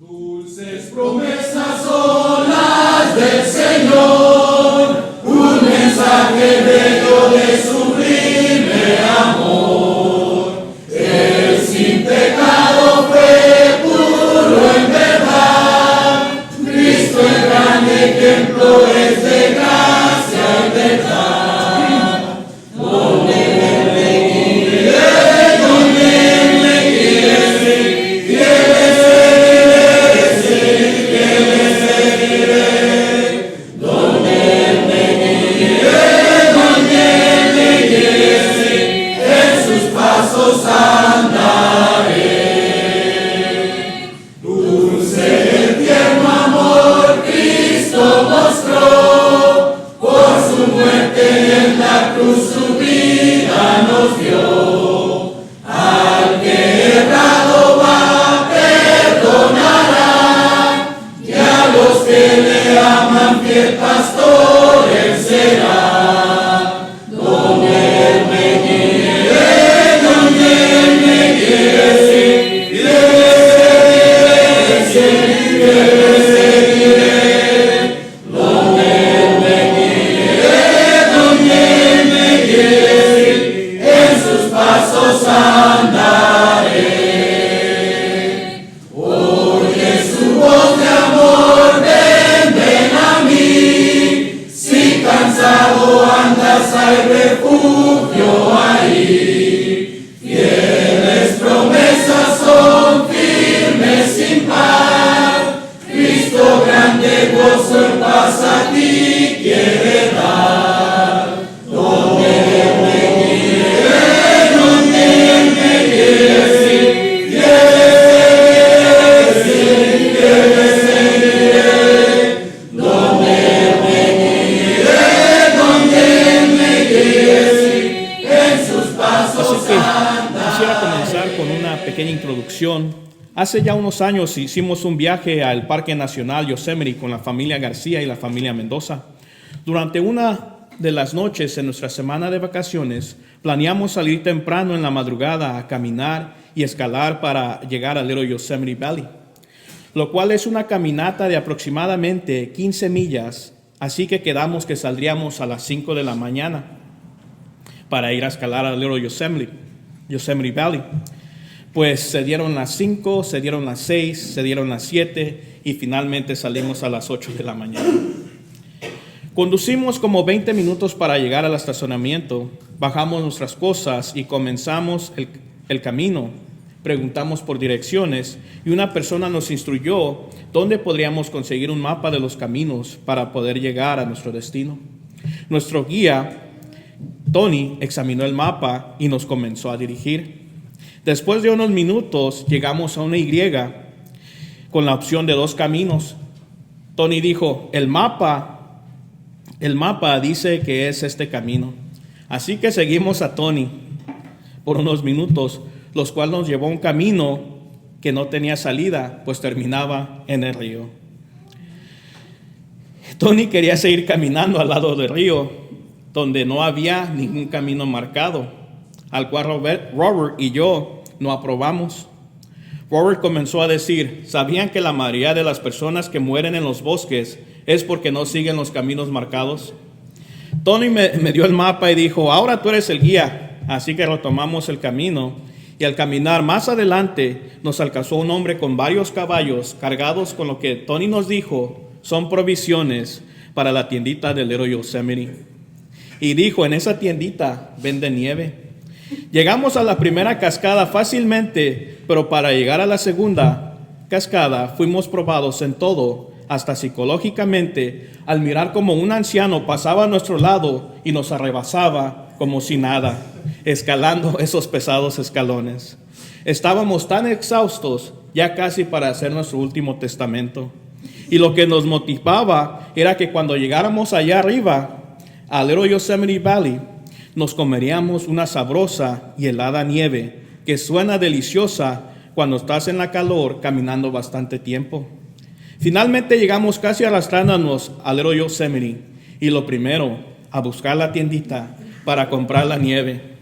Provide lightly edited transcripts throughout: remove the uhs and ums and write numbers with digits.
Dulces promesas son las del Señor, un mensaje bello de sublime amor. Él sin pecado fue puro en verdad, Cristo el gran ejemplo es de gracia y verdad. Hace ya unos años hicimos un viaje al Parque Nacional Yosemite con la familia García y la familia Mendoza. Durante una de las noches en nuestra semana de vacaciones, planeamos salir temprano en la madrugada a caminar y escalar para llegar al Little Yosemite Valley, lo cual es una caminata de aproximadamente 15 millas, así que quedamos que saldríamos a las 5 de la mañana para ir a escalar al Little Yosemite Valley. Pues se dieron las 5, se dieron las 6, se dieron las 7 y finalmente salimos a las 8 de la mañana. Conducimos como 20 minutos para llegar al estacionamiento, bajamos nuestras cosas y comenzamos el camino. Preguntamos por direcciones y una persona nos instruyó dónde podríamos conseguir un mapa de los caminos para poder llegar a nuestro destino. Nuestro guía, Tony, examinó el mapa y nos comenzó a dirigir. Después de unos minutos llegamos a una Y con la opción de 2 caminos. Tony dijo, el mapa dice que es este camino. Así que seguimos a Tony por unos minutos, los cuales nos llevó a un camino que no tenía salida, pues terminaba en el río. Tony quería seguir caminando al lado del río, donde no había ningún camino marcado, al cual Robert y yo no aprobamos. Robert comenzó a decir, ¿sabían que la mayoría de las personas que mueren en los bosques es porque no siguen los caminos marcados? Tony me dio el mapa y dijo, ahora tú eres el guía. Así que retomamos el camino y al caminar más adelante nos alcanzó un hombre con varios caballos cargados con lo que Tony nos dijo son provisiones para la tiendita del Little Yosemite. Y dijo, en esa tiendita vende nieve. Llegamos a la primera cascada fácilmente, pero para llegar a la segunda cascada fuimos probados en todo, hasta psicológicamente, al mirar como un anciano pasaba a nuestro lado y nos arrebasaba como si nada, escalando esos pesados escalones. Estábamos tan exhaustos, ya casi para hacer nuestro último testamento. Y lo que nos motivaba era que cuando llegáramos allá arriba, a Little Yosemite Valley, nos comeríamos una sabrosa y helada nieve que suena deliciosa cuando estás en la calor caminando bastante tiempo. Finalmente llegamos casi arrastrándonos al Little Yosemite y lo primero, a buscar la tiendita para comprar la nieve.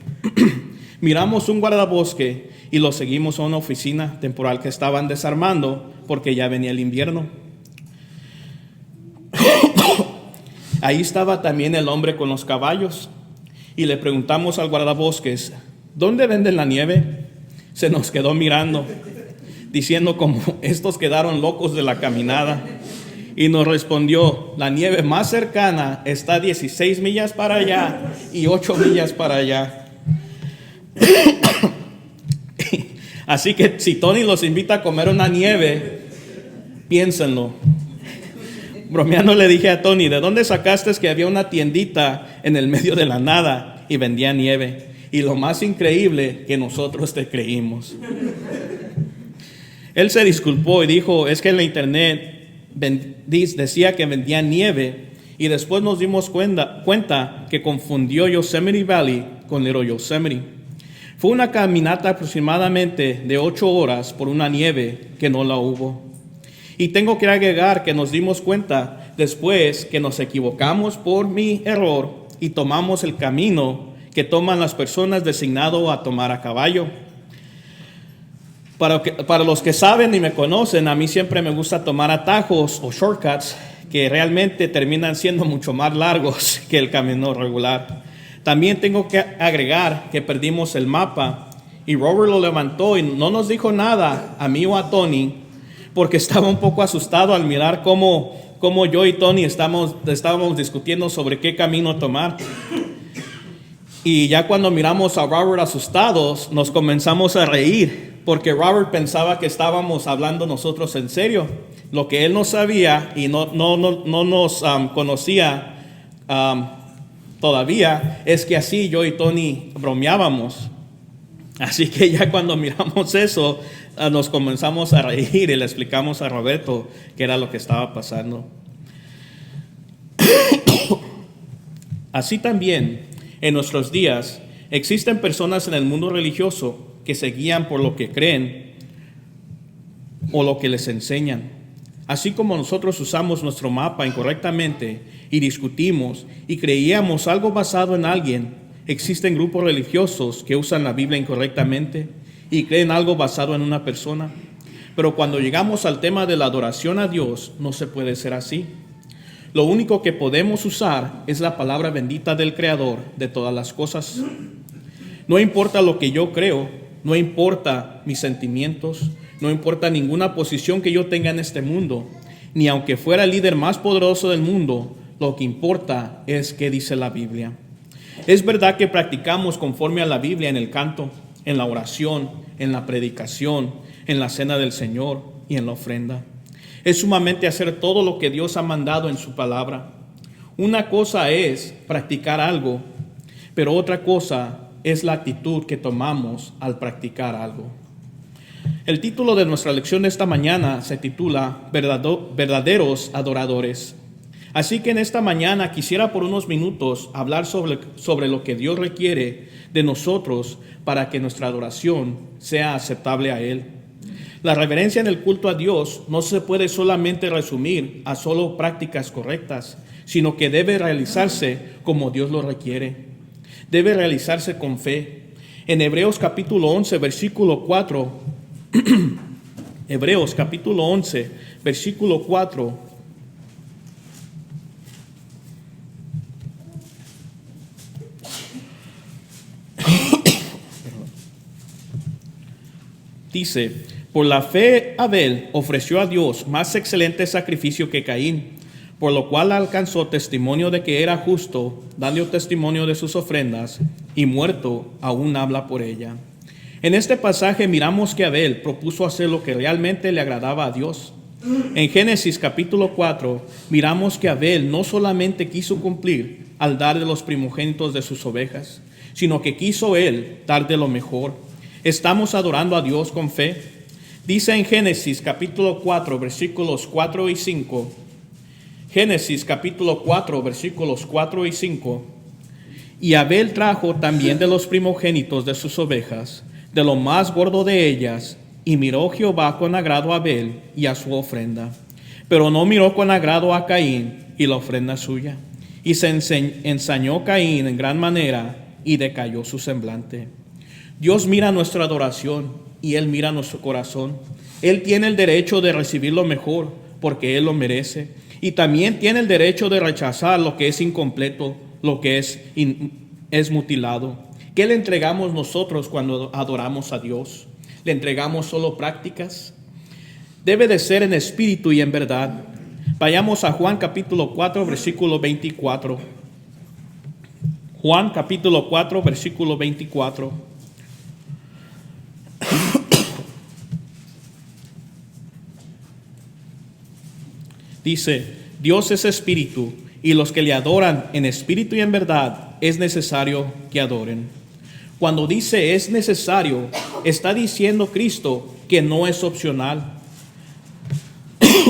Miramos un guardabosque y lo seguimos a una oficina temporal que estaban desarmando porque ya venía el invierno. Ahí estaba también el hombre con los caballos y le preguntamos al guardabosques, ¿dónde venden la nieve? Se nos quedó mirando, diciendo como estos quedaron locos de la caminada, y nos respondió, la nieve más cercana está 16 millas para allá y 8 millas para allá. Así que si Tony los invita a comer una nieve, piénsenlo. Bromeando le dije a Tony, ¿de dónde sacaste que había una tiendita en el medio de la nada y vendía nieve? Y lo más increíble, que nosotros te creímos. Él se disculpó y dijo, es que en la internet decía que vendía nieve, y después nos dimos cuenta que confundió Yosemite Valley con Little Yosemite. Fue una caminata aproximadamente de 8 horas por una nieve que no la hubo. Y tengo que agregar que nos dimos cuenta después que nos equivocamos por mi error y tomamos el camino que toman las personas designado a tomar a caballo. Para los que saben y me conocen, a mí siempre me gusta tomar atajos o shortcuts que realmente terminan siendo mucho más largos que el camino regular. También tengo que agregar que perdimos el mapa y Robert lo levantó y no nos dijo nada a mí o a Tony porque estaba un poco asustado al mirar cómo yo y Tony estábamos discutiendo sobre qué camino tomar. Y ya cuando miramos a Robert asustados, nos comenzamos a reír, porque Robert pensaba que estábamos hablando nosotros en serio. Lo que él no sabía y no nos conocía todavía es que así yo y Tony bromeábamos. Así que ya cuando miramos eso, nos comenzamos a reír y le explicamos a Roberto qué era lo que estaba pasando. Así también, en nuestros días, existen personas en el mundo religioso que se guían por lo que creen o lo que les enseñan. Así como nosotros usamos nuestro mapa incorrectamente y discutimos y creíamos algo basado en alguien, existen grupos religiosos que usan la Biblia incorrectamente y creen algo basado en una persona. Pero cuando llegamos al tema de la adoración a Dios, no se puede ser así. Lo único que podemos usar es la palabra bendita del Creador de todas las cosas. No importa lo que yo creo, no importa mis sentimientos, no importa ninguna posición que yo tenga en este mundo, ni aunque fuera el líder más poderoso del mundo, lo que importa es qué dice la Biblia. Es verdad que practicamos conforme a la Biblia en el canto, en la oración, en la predicación, en la cena del Señor y en la ofrenda. Es sumamente hacer todo lo que Dios ha mandado en su palabra. Una cosa es practicar algo, pero otra cosa es la actitud que tomamos al practicar algo. El título de nuestra lección de esta mañana se titula Verdaderos Adoradores. Así que en esta mañana quisiera por unos minutos hablar sobre lo que Dios requiere de nosotros para que nuestra adoración sea aceptable a Él. La reverencia en el culto a Dios no se puede solamente resumir a solo prácticas correctas, sino que debe realizarse como Dios lo requiere. Debe realizarse con fe. En Hebreos capítulo 11, versículo 4, Hebreos capítulo 11, versículo 4, dice, por la fe Abel ofreció a Dios más excelente sacrificio que Caín, por lo cual alcanzó testimonio de que era justo, dando testimonio de sus ofrendas, y muerto aún habla por ella. En este pasaje miramos que Abel propuso hacer lo que realmente le agradaba a Dios. En Génesis capítulo 4 miramos que Abel no solamente quiso cumplir al dar de los primogénitos de sus ovejas, sino que quiso él dar de lo mejor. ¿Estamos adorando a Dios con fe? Dice en Génesis capítulo 4 versículos 4 y 5, Génesis capítulo 4 versículos 4 y 5, y Abel trajo también de los primogénitos de sus ovejas, de lo más gordo de ellas, y miró Jehová con agrado a Abel y a su ofrenda, pero no miró con agrado a Caín y la ofrenda suya, y se ensañó Caín en gran manera y decayó su semblante. Dios mira nuestra adoración y Él mira nuestro corazón. Él tiene el derecho de recibir lo mejor porque Él lo merece. Y también tiene el derecho de rechazar lo que es incompleto, lo que es mutilado. ¿Qué le entregamos nosotros cuando adoramos a Dios? ¿Le entregamos solo prácticas? Debe de ser en espíritu y en verdad. Vayamos a Juan capítulo 4, versículo 24. Juan capítulo 4, versículo 24. Dice, Dios es espíritu, y los que le adoran en espíritu y en verdad es necesario que adoren. Cuando dice es necesario, está diciendo Cristo que no es opcional,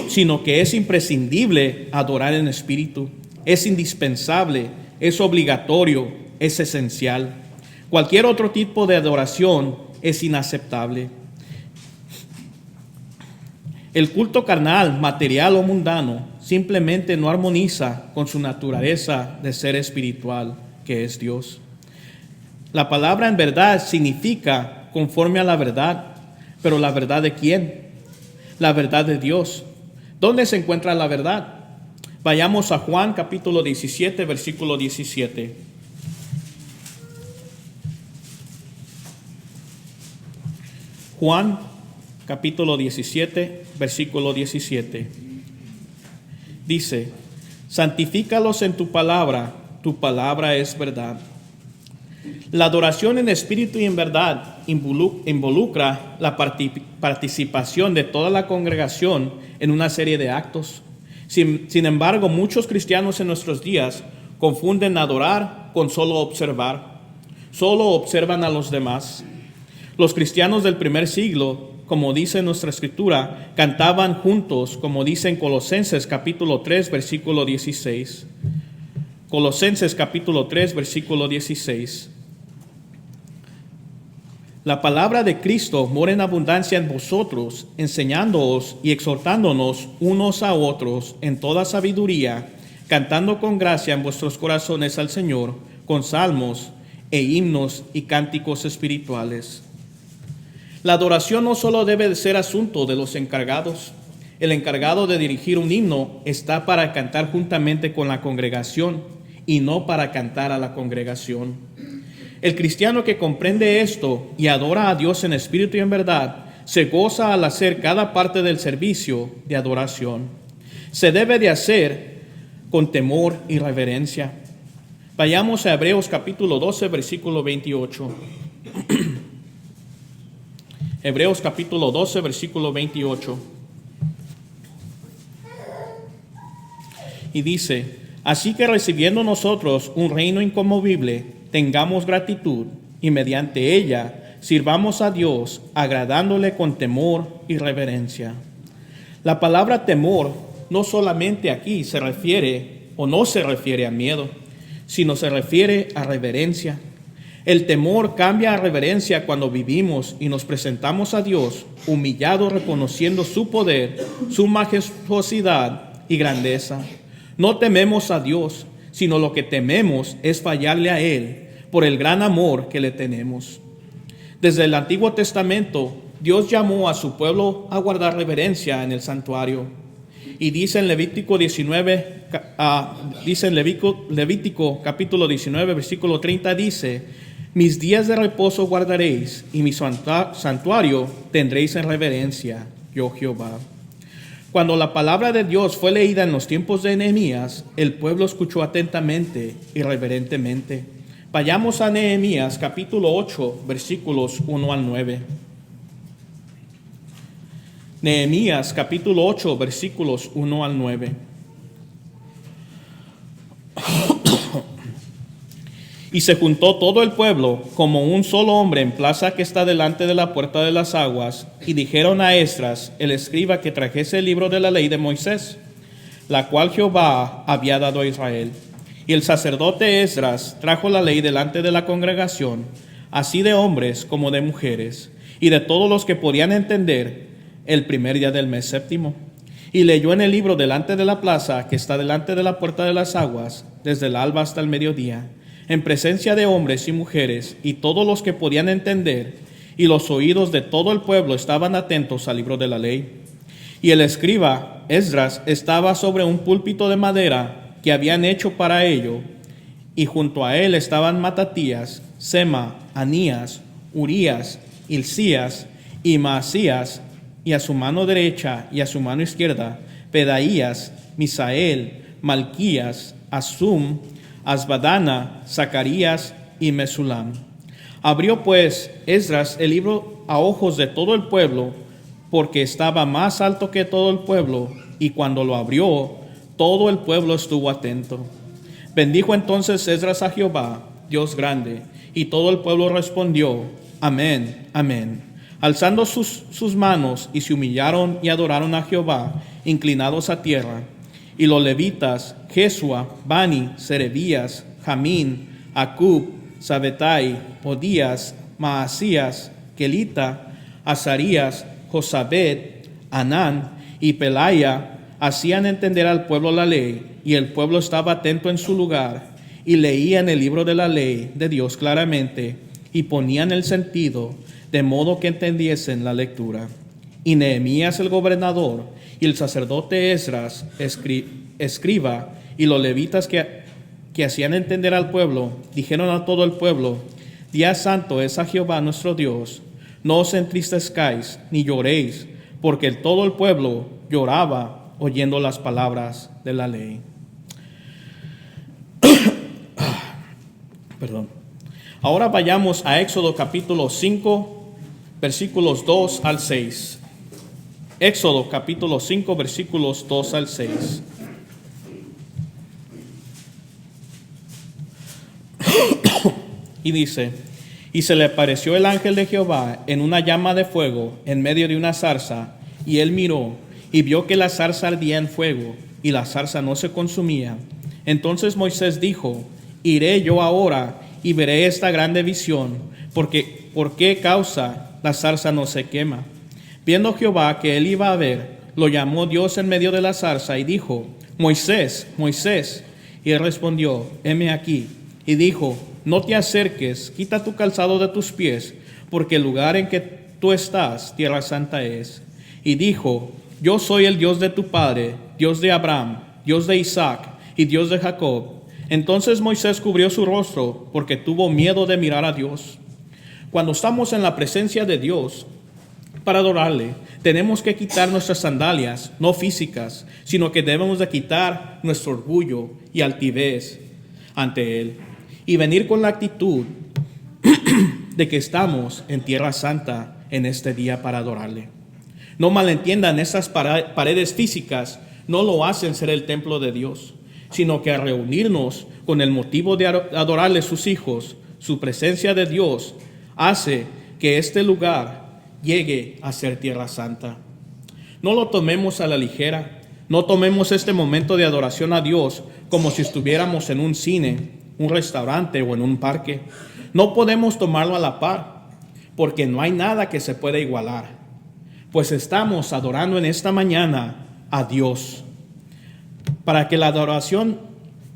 sino que es imprescindible adorar en espíritu, es indispensable, es obligatorio, es esencial. Cualquier otro tipo de adoración es inaceptable. El culto carnal, material o mundano simplemente no armoniza con su naturaleza de ser espiritual, que es Dios. La palabra en verdad significa conforme a la verdad, pero ¿la verdad de quién? La verdad de Dios. ¿Dónde se encuentra la verdad? Vayamos a Juan capítulo 17, versículo 17. Juan capítulo 17, versículo 17. Dice, santifícalos en tu palabra es verdad. La adoración en espíritu y en verdad involucra la participación de toda la congregación en una serie de actos. Sin embargo, muchos cristianos en nuestros días confunden adorar con solo observar. Solo observan a los demás. Los cristianos del primer siglo, como dice nuestra escritura, cantaban juntos, como dice en Colosenses capítulo 3, versículo 16. Colosenses capítulo 3, versículo 16. La palabra de Cristo mora en abundancia en vosotros, enseñándoos y exhortándonos unos a otros en toda sabiduría, cantando con gracia en vuestros corazones al Señor, con salmos e himnos y cánticos espirituales. La adoración no solo debe de ser asunto de los encargados. El encargado de dirigir un himno está para cantar juntamente con la congregación y no para cantar a la congregación. El cristiano que comprende esto y adora a Dios en espíritu y en verdad, se goza al hacer cada parte del servicio de adoración. Se debe de hacer con temor y reverencia. Vayamos a Hebreos capítulo 12, versículo 28. Hebreos capítulo 12, versículo 28. Y dice, así que recibiendo nosotros un reino inconmovible, tengamos gratitud y mediante ella sirvamos a Dios, agradándole con temor y reverencia. La palabra temor no solamente aquí se refiere o no se refiere a miedo, sino se refiere a reverencia. El temor cambia a reverencia cuando vivimos y nos presentamos a Dios humillados, reconociendo su poder, su majestuosidad y grandeza. No tememos a Dios, sino lo que tememos es fallarle a Él por el gran amor que le tenemos. Desde el Antiguo Testamento, Dios llamó a su pueblo a guardar reverencia en el santuario. Y dice en Levítico Levítico capítulo 19, versículo 30, dice, mis días de reposo guardaréis y mi santuario tendréis en reverencia, yo Jehová. Cuando la palabra de Dios fue leída en los tiempos de Nehemías, el pueblo escuchó atentamente y reverentemente. Vayamos a Nehemías capítulo 8, versículos 1 al 9. Nehemías capítulo 8, versículos 1 al 9. Y se juntó todo el pueblo como un solo hombre en plaza que está delante de la puerta de las aguas, y dijeron a Esdras, el escriba, que trajese el libro de la ley de Moisés, la cual Jehová había dado a Israel. Y el sacerdote Esdras trajo la ley delante de la congregación, así de hombres como de mujeres, y de todos los que podían entender, el primer día del mes séptimo. Y leyó en el libro delante de la plaza que está delante de la puerta de las aguas, desde el alba hasta el mediodía, en presencia de hombres y mujeres y todos los que podían entender, y los oídos de todo el pueblo estaban atentos al libro de la ley. Y el escriba Esdras estaba sobre un púlpito de madera que habían hecho para ello, y junto a él estaban Matatías, Sema, Anías, Urías, Hilcías y Maasías, y a su mano derecha y a su mano izquierda Pedaías, Misael, Malquías, Asum, Asbadana, Zacarías y Mesulam. Abrió pues Esdras el libro a ojos de todo el pueblo, porque estaba más alto que todo el pueblo, y cuando lo abrió, todo el pueblo estuvo atento. Bendijo entonces Esdras a Jehová, Dios grande, y todo el pueblo respondió, amén, amén, alzando sus manos, y se humillaron y adoraron a Jehová, inclinados a tierra. Y los levitas, Jesua, Bani, Serebías, Jamín, Acub, Sabetai, Odías, Maasías, Kelita, Azarías, Josabed, Anán y Pelaya, hacían entender al pueblo la ley, y el pueblo estaba atento en su lugar, y leían el libro de la ley de Dios claramente, y ponían el sentido, de modo que entendiesen la lectura. Y Nehemías el gobernador, y el sacerdote Esdras, escriba, y los levitas que hacían entender al pueblo, dijeron a todo el pueblo, día santo es a Jehová nuestro Dios, no os entristezcáis, ni lloréis, porque todo el pueblo lloraba oyendo las palabras de la ley. Perdón. Ahora vayamos a Éxodo capítulo 5, versículos 2 al 6. Éxodo capítulo 5, versículos 2 al 6. Y dice, y se le apareció el ángel de Jehová en una llama de fuego en medio de una zarza, y él miró y vio que la zarza ardía en fuego, y la zarza no se consumía. Entonces Moisés dijo, iré yo ahora y veré esta grande visión, porque ¿por qué causa la zarza no se quema? Viendo Jehová que él iba a ver, lo llamó Dios en medio de la zarza y dijo, Moisés, Moisés. Y él respondió, heme aquí. Y dijo, no te acerques, quita tu calzado de tus pies, porque el lugar en que tú estás, tierra santa es. Y dijo, yo soy el Dios de tu padre, Dios de Abraham, Dios de Isaac y Dios de Jacob. Entonces Moisés cubrió su rostro, porque tuvo miedo de mirar a Dios. Cuando estamos en la presencia de Dios, para adorarle, tenemos que quitar nuestras sandalias, no físicas, sino que debemos de quitar nuestro orgullo y altivez ante Él, y venir con la actitud de que estamos en tierra santa en este día para adorarle. No malentiendan, esas paredes físicas no lo hacen ser el templo de Dios, sino que al reunirnos con el motivo de adorarle sus hijos, su presencia de Dios hace que este lugar llegue a ser tierra santa. No lo tomemos a la ligera, no tomemos este momento de adoración a Dios como si estuviéramos en un cine, un restaurante o en un parque. No podemos tomarlo a la par, porque no hay nada que se pueda igualar, pues estamos adorando en esta mañana a Dios. Para que la adoración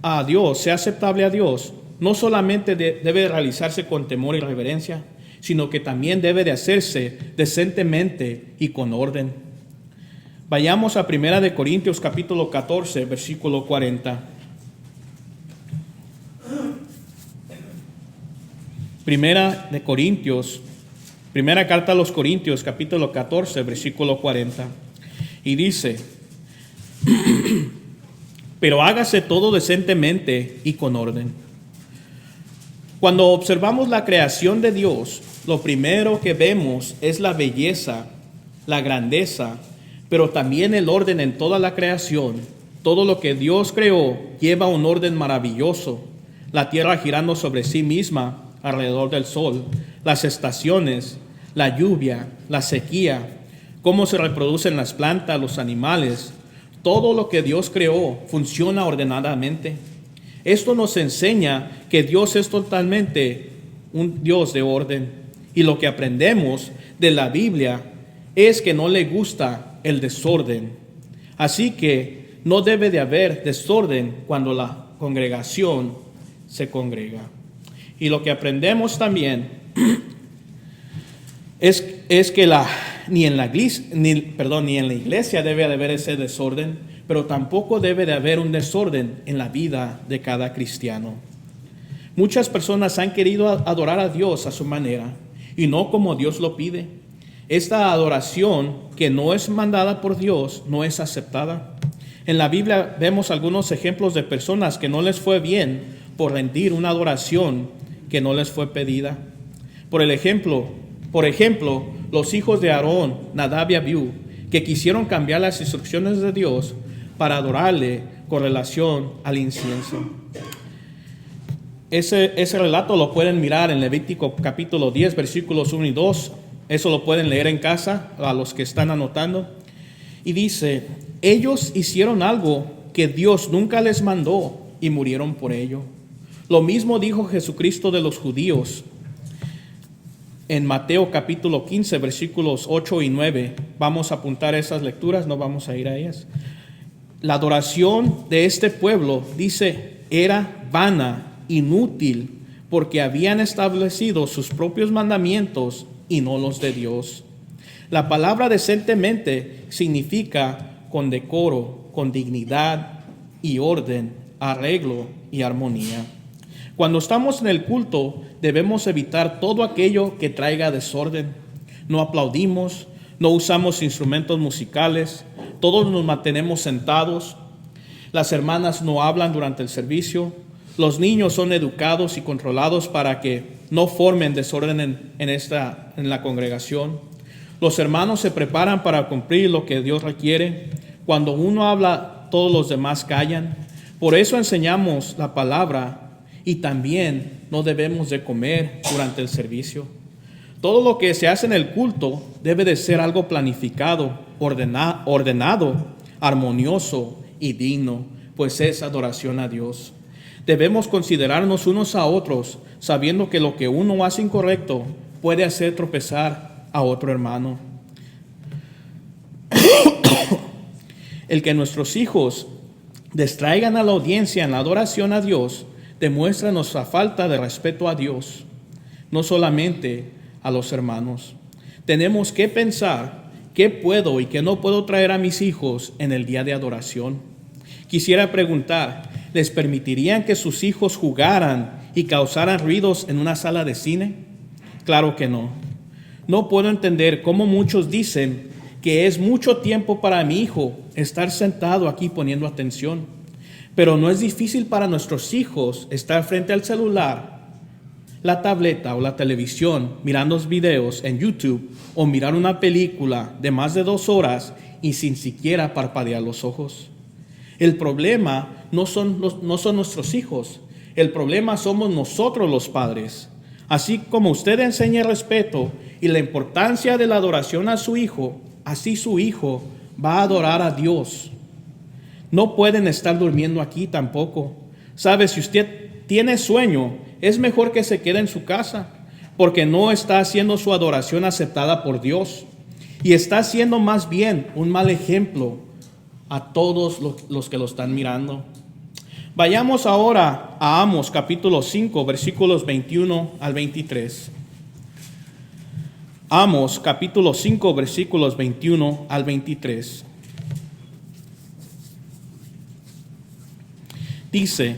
a Dios sea aceptable a Dios, no solamente debe realizarse con temor y reverencia, sino que también debe de hacerse decentemente y con orden. Vayamos a 1 Corintios capítulo 14, versículo 40. Primera carta a los Corintios, capítulo 14, versículo 40. Y dice, pero hágase todo decentemente y con orden. Cuando observamos la creación de Dios, lo primero que vemos es la belleza, la grandeza, pero también el orden en toda la creación. Todo lo que Dios creó lleva un orden maravilloso. La tierra girando sobre sí misma alrededor del sol, las estaciones, la lluvia, la sequía, cómo se reproducen las plantas, los animales. Todo lo que Dios creó funciona ordenadamente. Esto nos enseña que Dios es totalmente un Dios de orden. Y lo que aprendemos de la Biblia es que no le gusta el desorden. Así que no debe de haber desorden cuando la congregación se congrega. Y lo que aprendemos también es que ni en la iglesia debe de haber ese desorden, pero tampoco debe de haber un desorden en la vida de cada cristiano. Muchas personas han querido adorar a Dios a su manera y no como Dios lo pide. Esta adoración que no es mandada por Dios no es aceptada. En la Biblia vemos algunos ejemplos de personas que no les fue bien por rendir una adoración que no les fue pedida. Por ejemplo, los hijos de Aarón, Nadab y Abiú, que quisieron cambiar las instrucciones de Dios para adorarle con relación al incienso. Ese relato lo pueden mirar en Levítico capítulo 10, versículos 1 y 2. Eso lo pueden leer en casa, a los que están anotando. Y dice, ellos hicieron algo que Dios nunca les mandó y murieron por ello. Lo mismo dijo Jesucristo de los judíos en Mateo capítulo 15, versículos 8 y 9. Vamos a apuntar esas lecturas, no vamos a ir a ellas. La adoración de este pueblo, dice, era vana, inútil, porque habían establecido sus propios mandamientos y no los de Dios. La palabra decentemente significa con decoro, con dignidad y orden, arreglo y armonía. Cuando estamos en el culto, debemos evitar todo aquello que traiga desorden. No aplaudimos, no usamos instrumentos musicales, todos nos mantenemos sentados. Las hermanas no hablan durante el servicio. Los niños son educados y controlados para que no formen desorden en la congregación. Los hermanos se preparan para cumplir lo que Dios requiere. Cuando uno habla, todos los demás callan. Por eso enseñamos la palabra y también no debemos de comer durante el servicio. Todo lo que se hace en el culto debe de ser algo planificado, ordenado, armonioso y digno, pues es adoración a Dios. Debemos considerarnos unos a otros, sabiendo que lo que uno hace incorrecto puede hacer tropezar a otro hermano. El que nuestros hijos distraigan a la audiencia en la adoración a Dios demuestra nuestra falta de respeto a Dios, no solamente a los hermanos. Tenemos que pensar qué puedo y qué no puedo traer a mis hijos en el día de adoración. Quisiera preguntar, ¿les permitirían que sus hijos jugaran y causaran ruidos en una sala de cine? Claro que no. No puedo entender cómo muchos dicen que es mucho tiempo para mi hijo estar sentado aquí poniendo atención. Pero no es difícil para nuestros hijos estar frente al celular, la tableta o la televisión, mirando videos en YouTube o mirar una película de más de 2 horas y sin siquiera parpadear los ojos. El problema no son nuestros hijos, el problema somos nosotros los padres. Así como usted enseña el respeto y la importancia de la adoración a su hijo, así su hijo va a adorar a Dios. No pueden estar durmiendo aquí tampoco. ¿Sabe? Si usted tiene sueño, es mejor que se quede en su casa, porque no está haciendo su adoración aceptada por Dios y está haciendo más bien un mal ejemplo a todos los que lo están mirando. Vayamos ahora a Amos capítulo 5, versículos 21 al 23. Amos capítulo 5, versículos 21 al 23. Dice,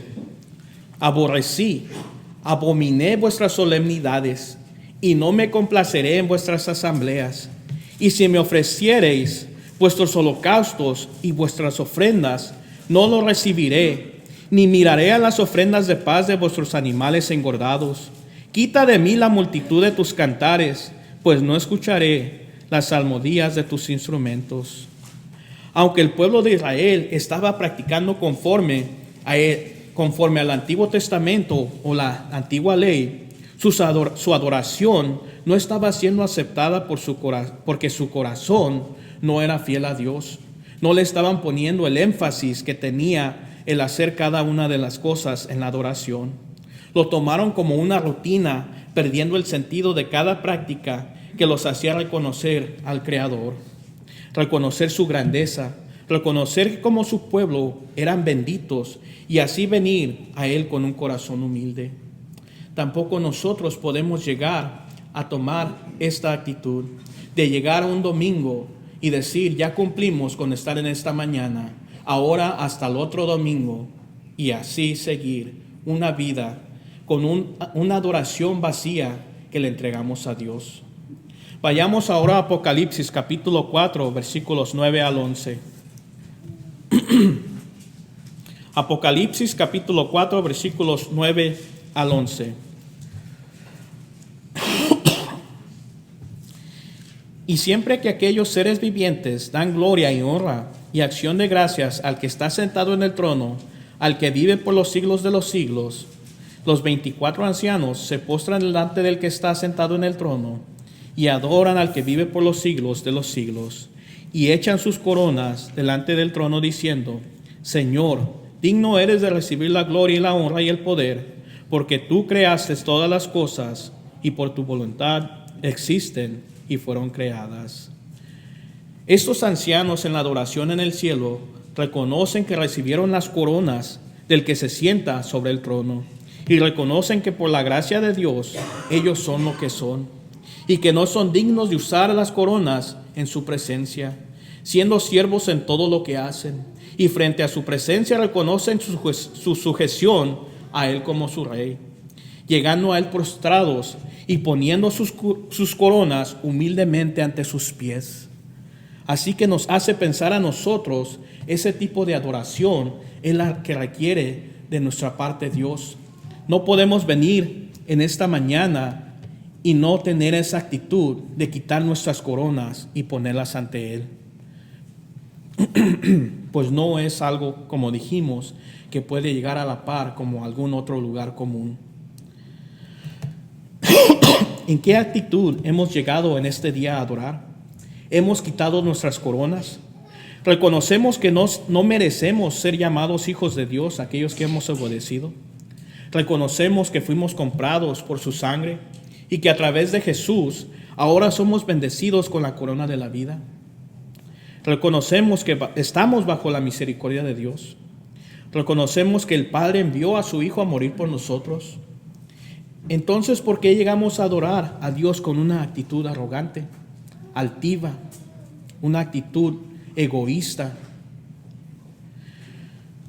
abominé vuestras solemnidades, y no me complaceré en vuestras asambleas. Y si me ofreciereis vuestros holocaustos y vuestras ofrendas, no lo recibiré, ni miraré a las ofrendas de paz de vuestros animales engordados. Quita de mí la multitud de tus cantares, pues no escucharé las salmodías de tus instrumentos. Aunque el pueblo de Israel estaba practicando conforme al Antiguo Testamento o la antigua ley, su adoración no estaba siendo aceptada porque su corazón no era fiel a Dios. No le estaban poniendo el énfasis que tenía el hacer cada una de las cosas en la adoración. Lo tomaron como una rutina, perdiendo el sentido de cada práctica que los hacía reconocer al Creador, reconocer su grandeza, reconocer que como su pueblo eran benditos y así venir a Él con un corazón humilde. Tampoco nosotros podemos llegar a tomar esta actitud de llegar a un domingo y decir, ya cumplimos con estar en esta mañana, ahora hasta el otro domingo, y así seguir una vida con una adoración vacía que le entregamos a Dios. Vayamos ahora a Apocalipsis capítulo 4, versículos 9 al 11. Apocalipsis capítulo 4, versículos 9 al 11. Y siempre que aquellos seres vivientes dan gloria y honra y acción de gracias al que está sentado en el trono, al que vive por los siglos de los siglos, los 24 ancianos se postran delante del que está sentado en el trono y adoran al que vive por los siglos de los siglos, y echan sus coronas delante del trono diciendo, Señor, digno eres de recibir la gloria y la honra y el poder, porque tú creaste todas las cosas y por tu voluntad existen y fueron creadas. Estos ancianos en la adoración en el cielo reconocen que recibieron las coronas del que se sienta sobre el trono y reconocen que por la gracia de Dios ellos son lo que son y que no son dignos de usar las coronas en su presencia, siendo siervos en todo lo que hacen, y frente a su presencia reconocen su sujeción a Él como su Rey, llegando a Él prostrados y poniendo sus coronas humildemente ante sus pies. Así que nos hace pensar a nosotros, ese tipo de adoración es la que requiere de nuestra parte Dios. No podemos venir en esta mañana y no tener esa actitud de quitar nuestras coronas y ponerlas ante Él. Pues no es algo, como dijimos, que puede llegar a la par como algún otro lugar común. ¿En qué actitud hemos llegado en este día a adorar? ¿Hemos quitado nuestras coronas? ¿Reconocemos que no merecemos ser llamados hijos de Dios, aquellos que hemos obedecido? ¿Reconocemos que fuimos comprados por su sangre y que a través de Jesús ahora somos bendecidos con la corona de la vida? ¿Reconocemos que estamos bajo la misericordia de Dios? ¿Reconocemos que el Padre envió a su Hijo a morir por nosotros? Entonces, ¿por qué llegamos a adorar a Dios con una actitud arrogante, altiva, una actitud egoísta?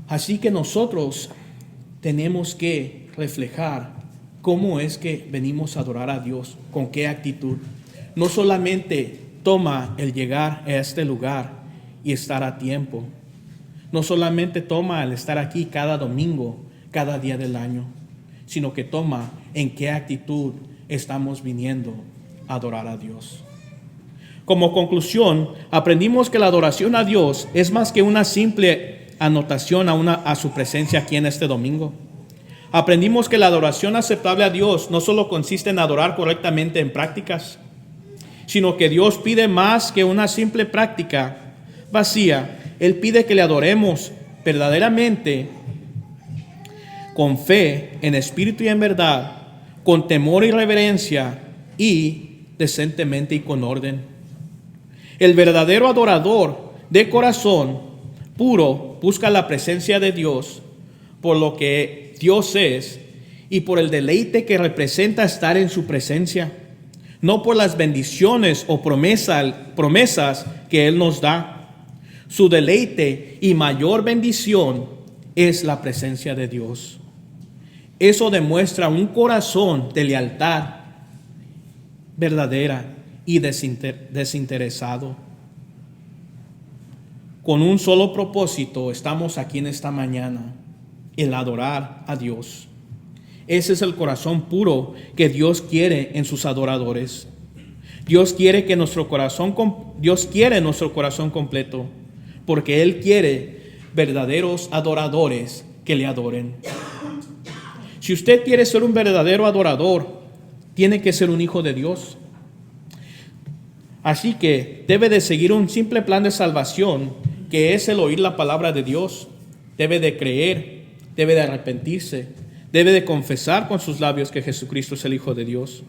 Así que nosotros tenemos que reflejar cómo es que venimos a adorar a Dios, con qué actitud. No solamente toma el llegar a este lugar y estar a tiempo. No solamente toma el estar aquí cada domingo, cada día del año, sino que toma en qué actitud estamos viniendo a adorar a Dios. Como conclusión, aprendimos que la adoración a Dios es más que una simple anotación a su presencia aquí en este domingo. Aprendimos que la adoración aceptable a Dios no solo consiste en adorar correctamente en prácticas, sino que Dios pide más que una simple práctica vacía. Él pide que le adoremos verdaderamente, con fe, en espíritu y en verdad, con temor y reverencia, y decentemente y con orden. El verdadero adorador de corazón puro busca la presencia de Dios por lo que Dios es y por el deleite que representa estar en su presencia, no por las bendiciones o promesas que Él nos da. Su deleite y mayor bendición es la presencia de Dios. Eso demuestra un corazón de lealtad verdadera y desinteresado. Con un solo propósito estamos aquí en esta mañana, el adorar a Dios. Ese es el corazón puro que Dios quiere en sus adoradores. Dios quiere nuestro corazón completo, porque Él quiere verdaderos adoradores que le adoren. Si usted quiere ser un verdadero adorador, tiene que ser un hijo de Dios. Así que debe de seguir un simple plan de salvación, que es el oír la palabra de Dios. Debe de creer, debe de arrepentirse, debe de confesar con sus labios que Jesucristo es el Hijo de Dios,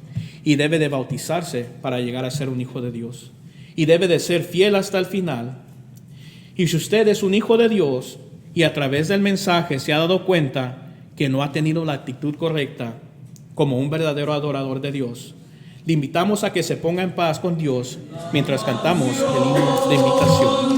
y debe de bautizarse para llegar a ser un hijo de Dios, y debe de ser fiel hasta el final. Y si usted es un hijo de Dios y a través del mensaje se ha dado cuenta que no ha tenido la actitud correcta como un verdadero adorador de Dios, Le invitamos a que se ponga en paz con Dios mientras cantamos el himno de invitación.